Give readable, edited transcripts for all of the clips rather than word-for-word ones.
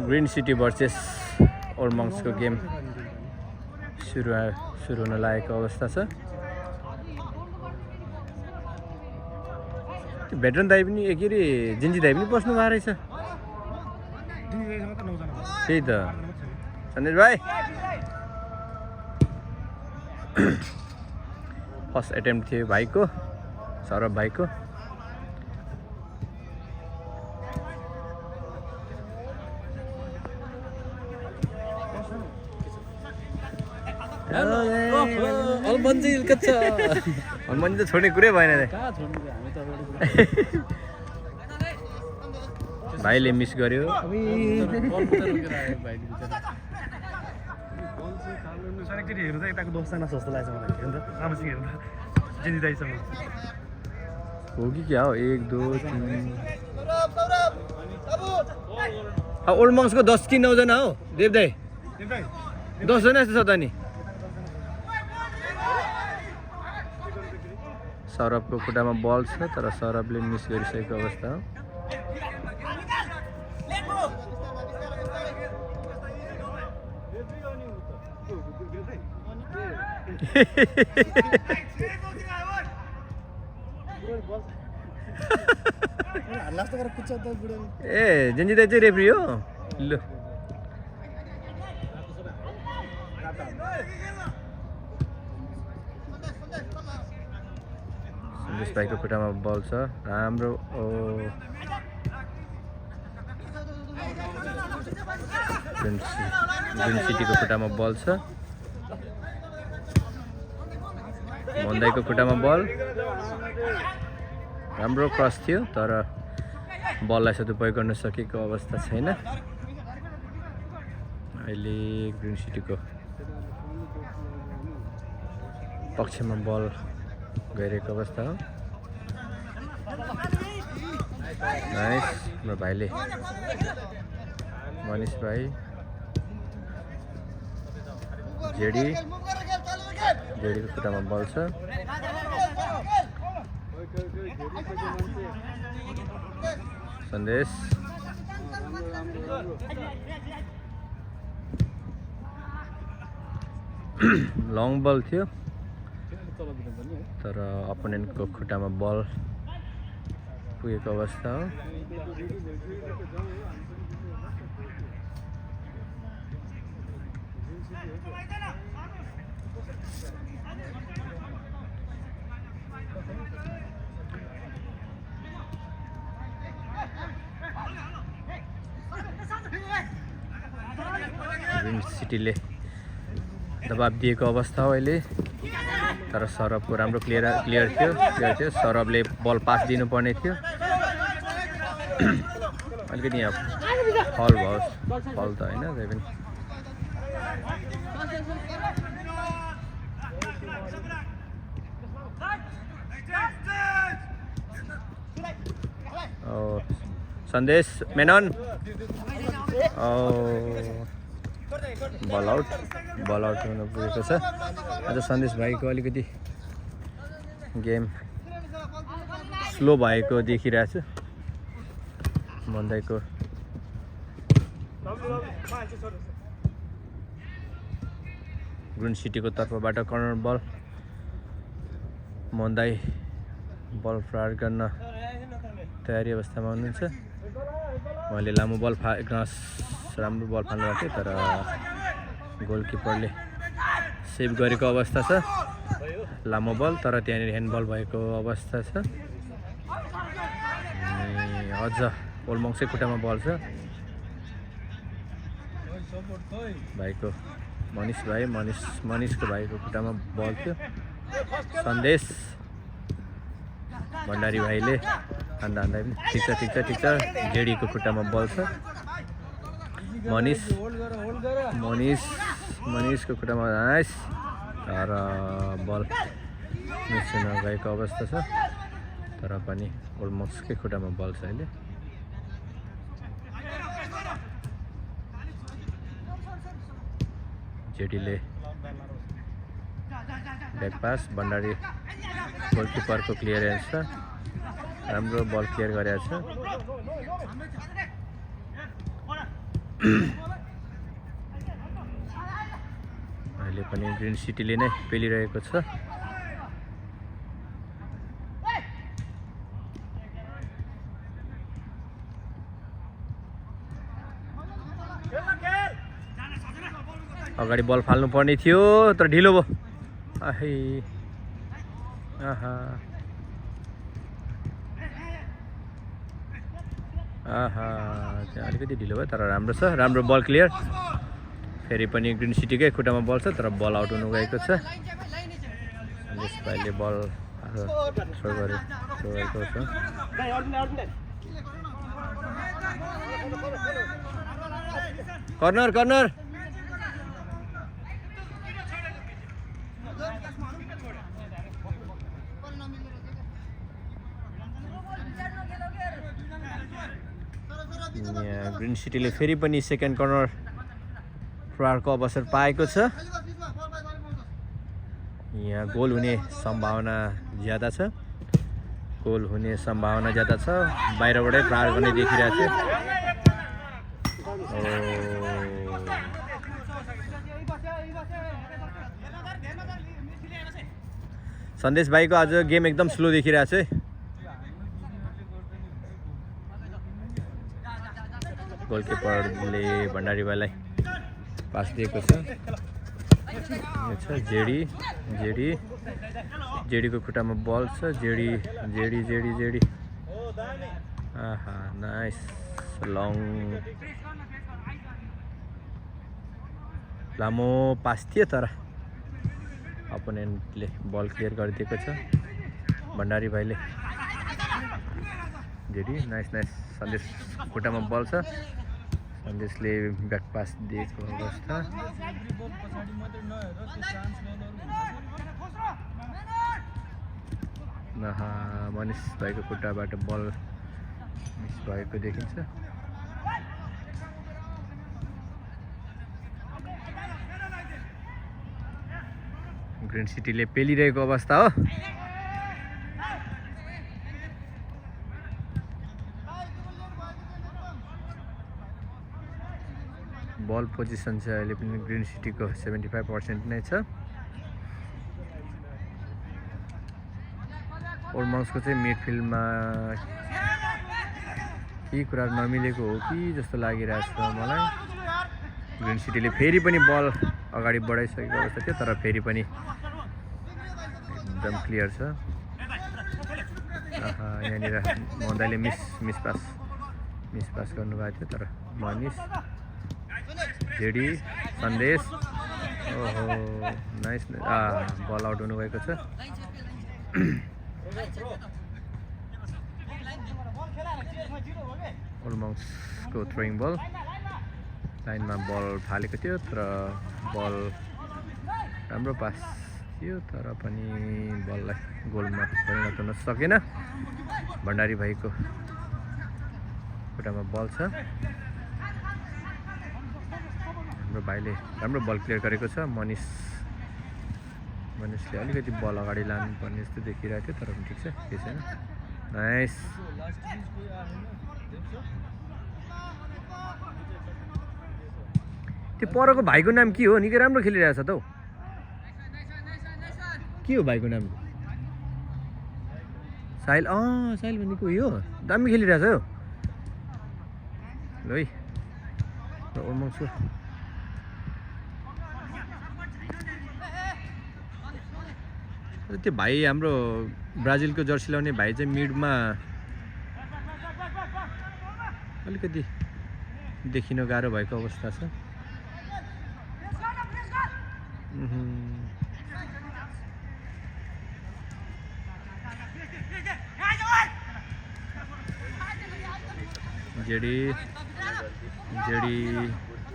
Green city versus old मङ्क्सको game सुरु हुन लागेको अवस्था छ। भेटरन दाइ पनि के अरे जिन्जी दाइ पनि बस्नु भएको रहेछ। त्यही त सन्देश भाइ फर्स्ट एटेम्प्ट थियो भाइको, सौरभ भाइको। हनुमानजी त छोड्ने कुरै भएन रे। भाइले मिस गर्यो। हो कि क्या हो? 1 2 3 ओल्ड मङ्क्सको 10 कि 9 जना हो देव दाइ? 10 जना जस्तो छ त नि। सौरभको खुट्टामा बल छ तर सौरभले मिस गरिसकेको अवस्था हो। ए जेन्जी दाइ चाहिँ रेफ्री हो। ल सन्देश भाइको खुट्टामा बल छ राम्रो। ग्रिन सिटीको खुट्टामा बल छ। मोहन खुट्टामा बल राम्रो क्रस थियो तर बललाई सदुपयोग गर्न सकेको अवस्था छैन। अहिले ग्रिन सिटीको पक्षमा बल गइरहेको अवस्था हो। नाइस हाम्रो भाइले मनिष भाइ जेडीको खुट्टामा बल छ। सन्देश लङ बल थियो तर अपोनेन्टको खुट्टामा बल पुगेको अवस्था हो। ग्रिन सिटीले दबाब दिएको अवस्था हो अहिले तर सौरभको राम्रो क्लियर थियो। सौरभले बल पास दिनुपर्ने थियो। अलिकति यहाँ फल भयो, फल त होइन त्यही पनि। सन्देश मेनन बल आउट हुन पुगेको छ। आज सन्देश भाइको अलिकति गेम स्लो भएको देखिरहेको छु। मोहन ग्रिन सिटीको तर्फबाट कर्नर बल। मोहन दाइ बल प्रहार गर्न तयारी अवस्थामा हुनुहुन्छ। उहाँले लामो बल राम्रो बल फाल्नुभएको थियो तर गोलकिपरले सेभ गरेको अवस्था छ। लामो बल तर त्यहाँनिर ह्यान्डबल भएको अवस्था छ। अझ ओल्ड मङ्क्सकै खुट्टामा बल छ। भाइको मनिषको भाइको खुट्टामा बल थियो। सन्देश भण्डारी भाइले हान्दा पनि ठिक छ। जेडीको खुट्टामा बल छ। मनिषको खुट्टामा नाइस तर बल मिस हुन गएको अवस्था छ। तर पनि ओल्ड मङ्क्सकै खुट्टामा बल छ अहिले। जेडीले ब्याक पास भण्डारी गोलकिपरको क्लियरेन्स छ। राम्रो बल क्लियर गरेको छ। अहिले पनि ग्रिन सिटीले नै पेलिरहेको छ। अगाडि बल फाल्नु पर्ने थियो तर ढिलो भयो। आहै आहा आहा त्यहाँ अलिकति ढिलो भयो तर राम्रो छ, राम्रो बल क्लियर। फेरि पनि ग्रिन सिटीकै खुट्टामा बल छ तर बल आउट हुनु गएको छ। यसपालिले बल थ्रो गरेको छ। कर्नर कर्नर ग्रिन सिटीले फेरि पनि सेकेन्ड कर्नर प्रहारको अवसर पाएको छ। यहाँ गोल हुने सम्भावना ज्यादा छ, गोल हुने सम्भावना ज्यादा छ। बाहिरबाटै प्रहार गर्ने देखिरहेको छ। सन्देश भाइको आज गेम एकदम स्लो देखिरहेको छ। गोलकिपरले भण्डारी भाइलाई पास दिएको छ। जेडीको खुट्टामा बल छ। जेडी आहा नाइस लङ लामो पास थियो तर अपोनेन्टले बल क्लियर गरिदिएको छ। भण्डारी भाइले जेडी नाइस सन्देश खुट्टामा बल छ। सन्देशले ब्याक पास दिएको अवस्था। मनिष भाइको खुट्टाबाट बल मिस भएको देखिन्छ। ग्रिन सिटीले पेलिरहेको अवस्था हो। बल पोजिसन चाहिँ अहिले पनि ग्रिन सिटीको 75% नै छ। ओल्माउसको चाहिँ मिडफिल्डमा केही कुरा नमिलेको हो कि जस्तो लागिरहेको छ मलाई। ग्रिन सिटीले फेरि पनि बल अगाडि बढाइसकेको अवस्था थियो तर फेरि पनि एकदम क्लियर छ। यहाँनिर मन्दाले मिस पास गर्नुभएको थियो तर मनिष जेडी सन्देश ओहो नाइस बल आउट हुनुभएको छ। ओल्माउसको थ्रोइङ बल लाइनमा बल फालेको थियो तर बल राम्रो पास थियो तर पनि बललाई गोलमा परिणत हुन सकेन। भण्डारी भाइको खुट्टामा बल छ। हाम्रो भाइले राम्रो बल क्लियर गरेको छ। मनिषले अलिकति बल अगाडि लानुपर्ने जस्तो देखिरहेको थियो तर पनि ठिक छ, केही छैन। नाइस त्यो परको भाइको नाम के हो? निकै राम्रो खेलिरहेछ त हौ। के हो भाइको नाम? साहिल साहिल भन्ने कोही हो, दामी खेलिरहेछ हो। ल है ओल्माउसको त्यो भाइ हाम्रो ब्राजिलको जर्सी लाउने भाइ चाहिँ मिडमा अलिकति देखिन गाह्रो भएको अवस्था छ।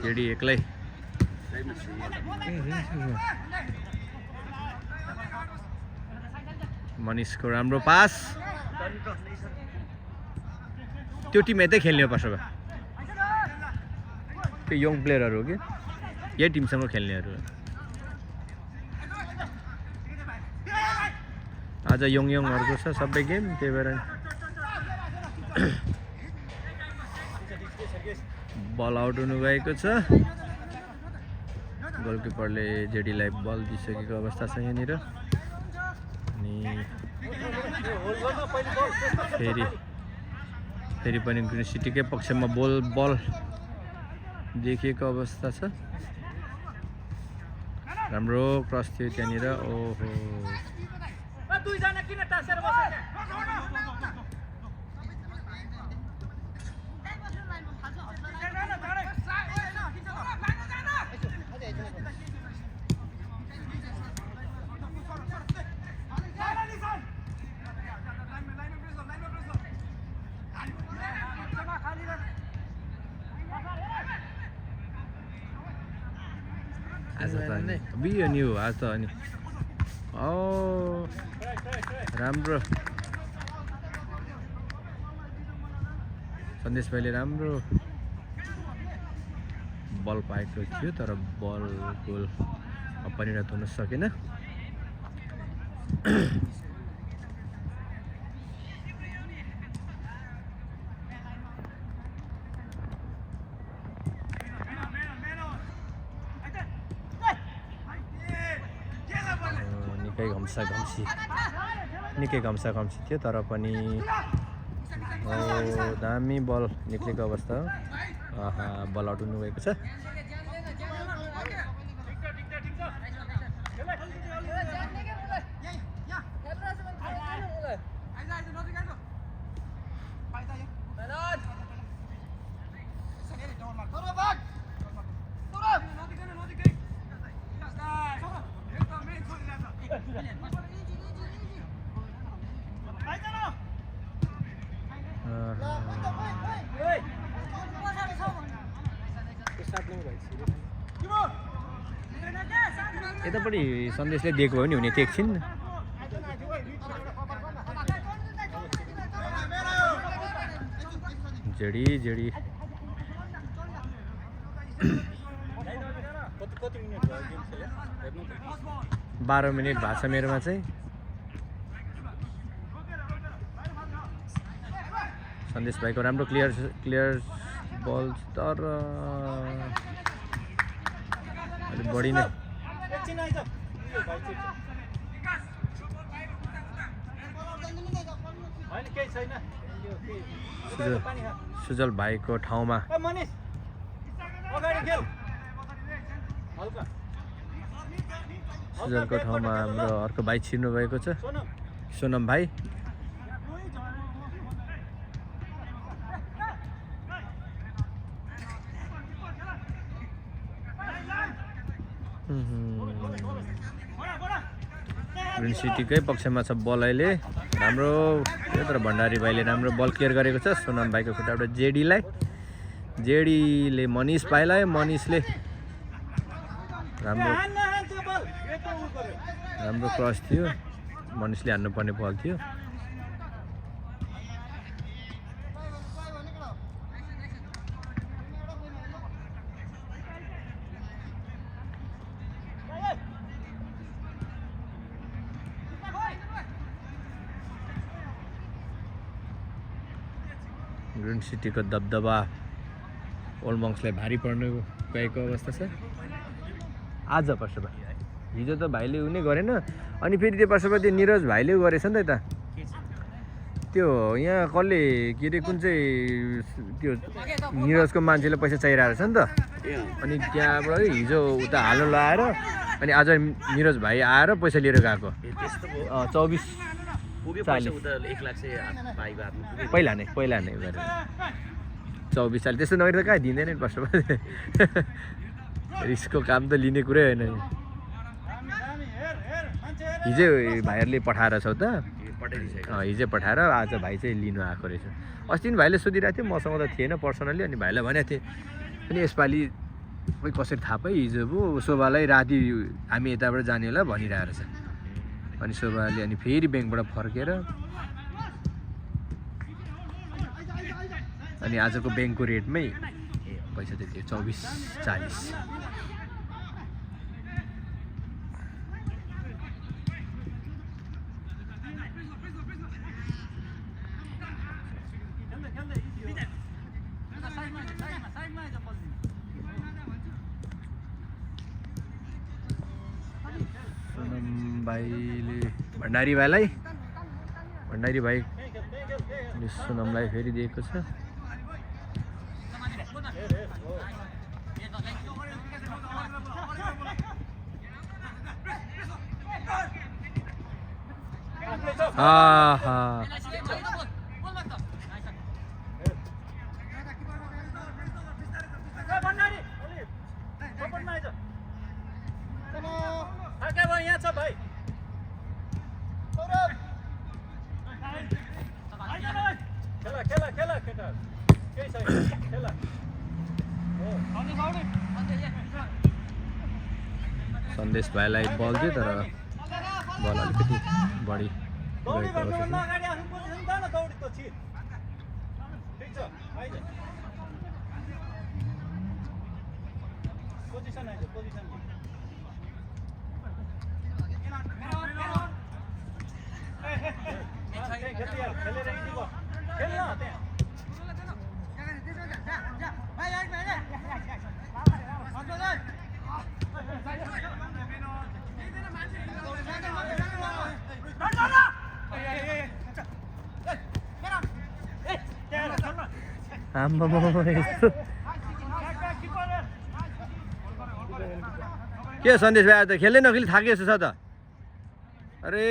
जेडी एक्लै मनिषको राम्रो पास। त्यो टिम यतै खेल्ने हो पर्छ त्यो यङ प्लेयरहरू हो कि यही टिमसँग खेल्नेहरू आज यङहरूको छ सबै गेम, त्यही भएर बल आउट हुनुभएको छ। गोलकिपरले जेडीलाई बल दिइसकेको अवस्था छ यहाँनिर। अनि फेरि पनि ग्रिन सिटीकै पक्षमा बल देखिएको अवस्था छ। राम्रो क्रस थियो त्यहाँनिर। ओहो आज त बियो नि हो आज त। अनि राम्रो सन्देश भाइले राम्रो बल पाएको थियो तर बल गोल परिणत हुन सकेन। निकै घम्सा-घम्सी थियो तर पनि दामी बल निक्लेको अवस्था हो। बल आउट हुनुभएको छ। यतापट्टि सन्देशले दिएको भयो नि हुने थियो एकछिन। जेडी 12 मिनट भएको छ मेरोमा चाहिँ। सन्देश भाइको राम्रो क्लियर बल तर अलिक बढी नै सुजल भाइको ठाउँमा हाम्रो अर्को भाइ छिर्नु भएको छ, सोनम भाइ। ग्रिन सिटीकै पक्षमा छ बल अहिले। राम्रो तर भण्डारी भाइले राम्रो बल क्लियर गरेको छ। सोनम भाइको खुट्टाबाट जेडीले मनिष भाइलाई, मनिषले राम्रो क्रस थियो। मनिषले हान्नुपर्ने बल थियो। ग्रिन सिटीको दबदबा ओल्ड मङ्क्सलाई भारी पर्नु गएको अवस्था छ आज। पर्सपा हिजो त भाइले उनी गरेन। अनि फेरि त्यो पर्सपा त्यो निरज भाइले गरेछ नि त यता। त्यो यहाँ कसले के अरे कुन चाहिँ त्यो निरजको मान्छेले पैसा चाहिरहेको छ नि त। अनि त्यहाँबाट हिजो उता हाल्नु लगाएर अनि आज निरज भाइ आएर पैसा लिएर गएको। 24-40 पहिला नै गरेर 24-40 त्यस्तो नगरी त कहाँ दिँदैन नि पर्छ। रिस्कको काम त लिने कुरै होइन। हिजो भाइहरूले पठाएर छौ त? हिजो पठाएर आज भाइ चाहिँ लिनु आएको रहेछ। अस्ति पनि भाइले सोधिरहेको थियो, मसँग त थिएन पर्सनली। अनि भाइलाई भनेको थिएँ अनि यसपालि खोइ कसरी थाहा पाइ हिजो पो शोभालाई राति हामी यताबाट जाने होला भनिरहेको रहेछ। अनि शोभाले अनि फेरि ब्याङ्कबाट फर्केर अनि आजको ब्याङ्कको रेटमै पैसा चाहिँ थियो 24-40। भाइले भण्डारी भाइलाई सोनमलाई फेरि दिएको छ। सन्देश भाइलाई बल दियो तर बल अलिकति बढी गएको के सन्देश भाइ त खेल्दै नखेली थाकिएको छ त। अरे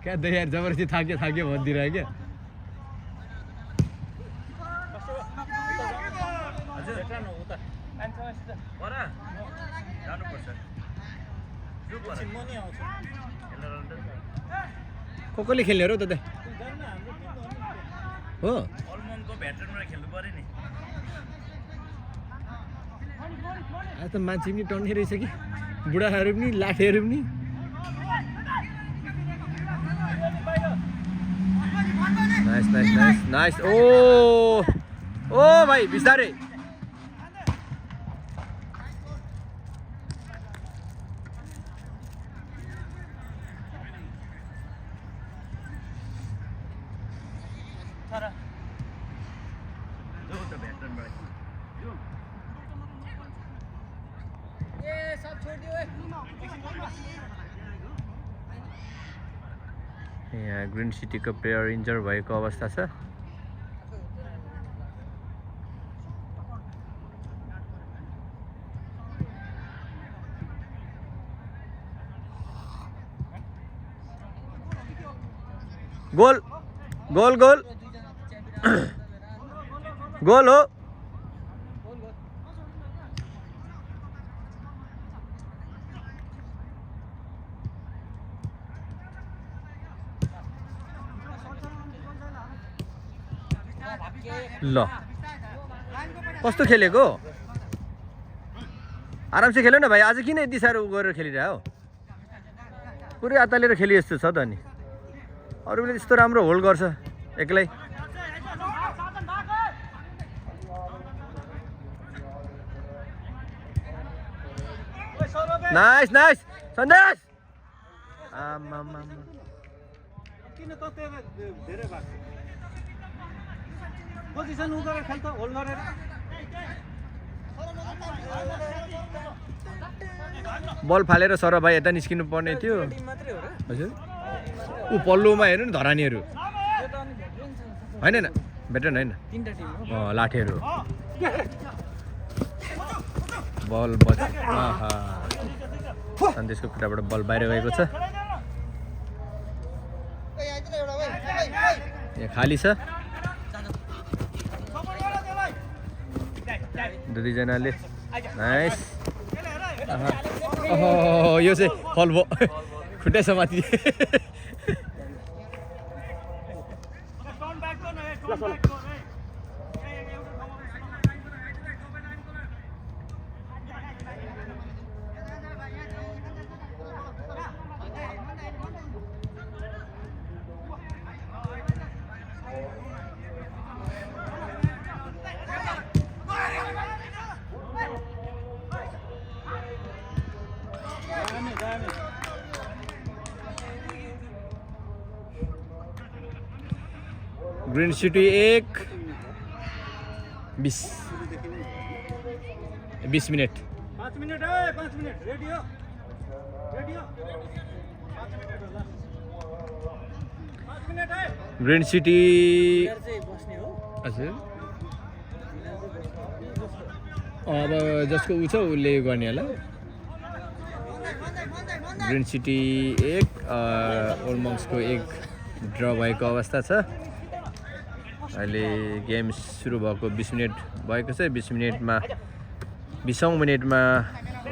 क्या त यार जबरजस्ती थाक्यो भनिदिइरह्यो क्या। कसले खेल्ने हो र त हो आज त मान्छे पनि टन्ने रहेछ कि बुढाहरू पनि लाठेहरू पनि। नाइस ओ भाइ बिस्तारै यहाँ ग्रिन सिटीको प्लेयर इन्जर भएको अवस्था छ। गोल गोल गोल गोल हो। ल कस्तो खेलेको आरामसे खेल्यो न भाइ। आज किन यति साह्रो गरेर खेलिरह्यो पुरै अतालेर खेली जस्तो छ त। अनि अरूले त्यस्तो राम्रो होल्ड गर्छ एक्लै। नाइस सन्देश पोजिसन उ गरेर खेल त होल्ड गरेर। बल फालेर सर भाइ यता निस्किनु पर्ने थियो हजुर। ऊ पल्लोमा हेर्नु नि धरानीहरू होइन भेटरेन होइन लाठेहरू बल सन्देशको खुट्टाबाट बल बाहिर गएको छ। यहाँ खाली छ दुईजनाले। नाइस यो चाहिँ फल भयो खुट्टै समाति। ग्रिन सिटी 1:20 मिनट 5 मिनट है 5 मिनट रेडियो रेडियो 5 मिनट होला 5 मिनट है ग्रिन सिटी बस्ने हो हजुर अब जसको उ छ उसले गर्ने होला ग्रिन सिटी 1 ओल्ड मङ्क्सको 1 ड्र भएको अवस्था छ अहिले गेम सुरु भएको 20 मिनट भएको छ 20 मिनटमा 20औं मिनटमा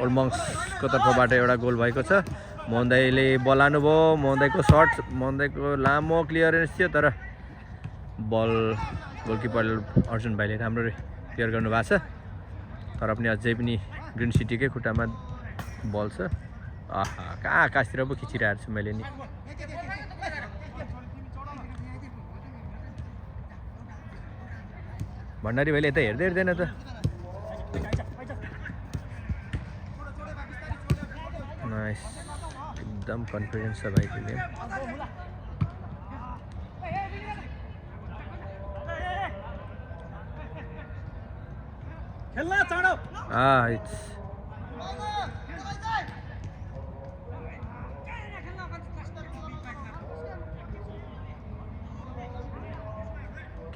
ओल्ड मङ्क्सको तर्फबाट एउटा गोल भएको छ मोहन दाईले बल हान्नुभयो मोहन दाईको सर्ट मोहन दाईको लामो क्लियरेन्स थियो तर बल गोलकिपर अर्जुन भाइले राम्ररी क्लियर गर्नुभएको छ तर पनि अझै पनि ग्रिन सिटीकै खुट्टामा बल छ आहा कहाँ आकाशतिर पो खिचिरहेको छु मैले नि भण्डारी भाइले यता हेर्दै हेर्दैन त नाइस एकदम कन्फिडेन्स छ भाइको गेम खेल्न चाँडो इट्स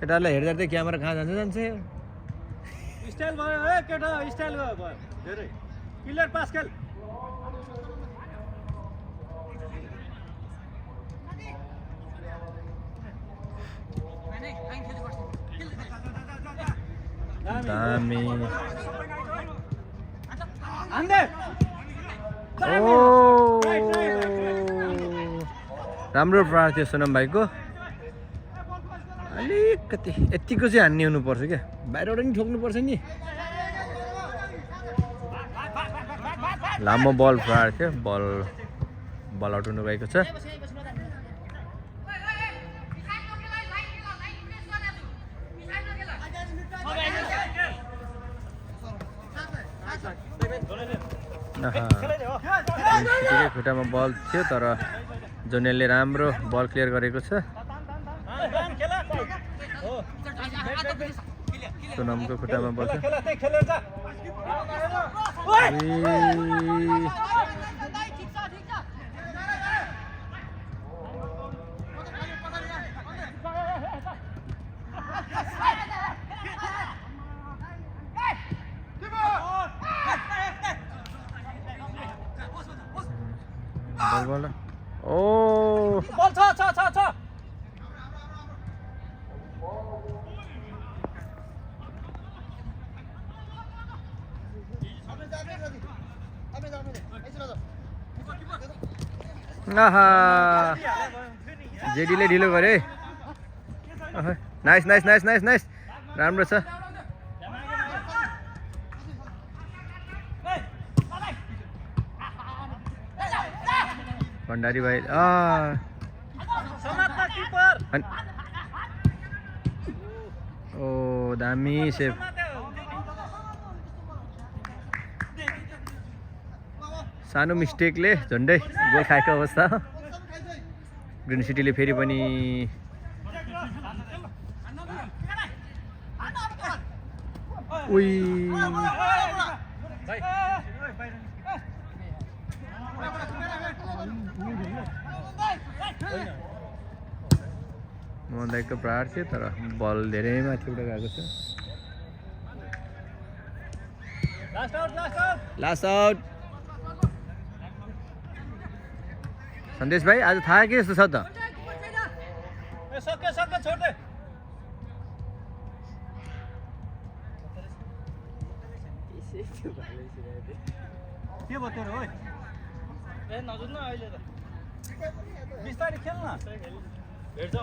केटालाई हेर्दा हेर्दै क्यामेरा कहाँ जान्छ स्टाइल भयो है केटा स्टाइल भयो धेरै क्लियर पास खेल दामी आन्दे ओ राम्रो प्रहार थियो सोनम भाइको अलिकति यतिको चाहिँ हान्ने हुनुपर्छ क्या बाहिरबाट नि ठोक्नुपर्छ नि लामो बल प्रहार थियो बल आउट हुनु गएको छ सिटीकै खुट्टामा बल थियो तर जोनेलले राम्रो बल क्लियर गरेको छ सोनमको खुट्टामा बल छ बल ओ बल छ आहा जेडीले ढिलो गरे nice nice nice nice nice राम्रो छ भण्डारी भाइ ओ दामी सेभ सानो मिस्टेकले झन्डै गोल खाएको अवस्था ग्रिन सिटीले फेरि पनि उई मोहन दाईको प्रहार थियो तर बल धेरै माथिबाट गएको छ लास्ट आउट सन्देश भाइ आज थाहा के जस्तो छ त सक्के छोड दे के भयो तेरो ओइ ए नजुन न अहिले त बिस्तारै खेल्न भेट्छ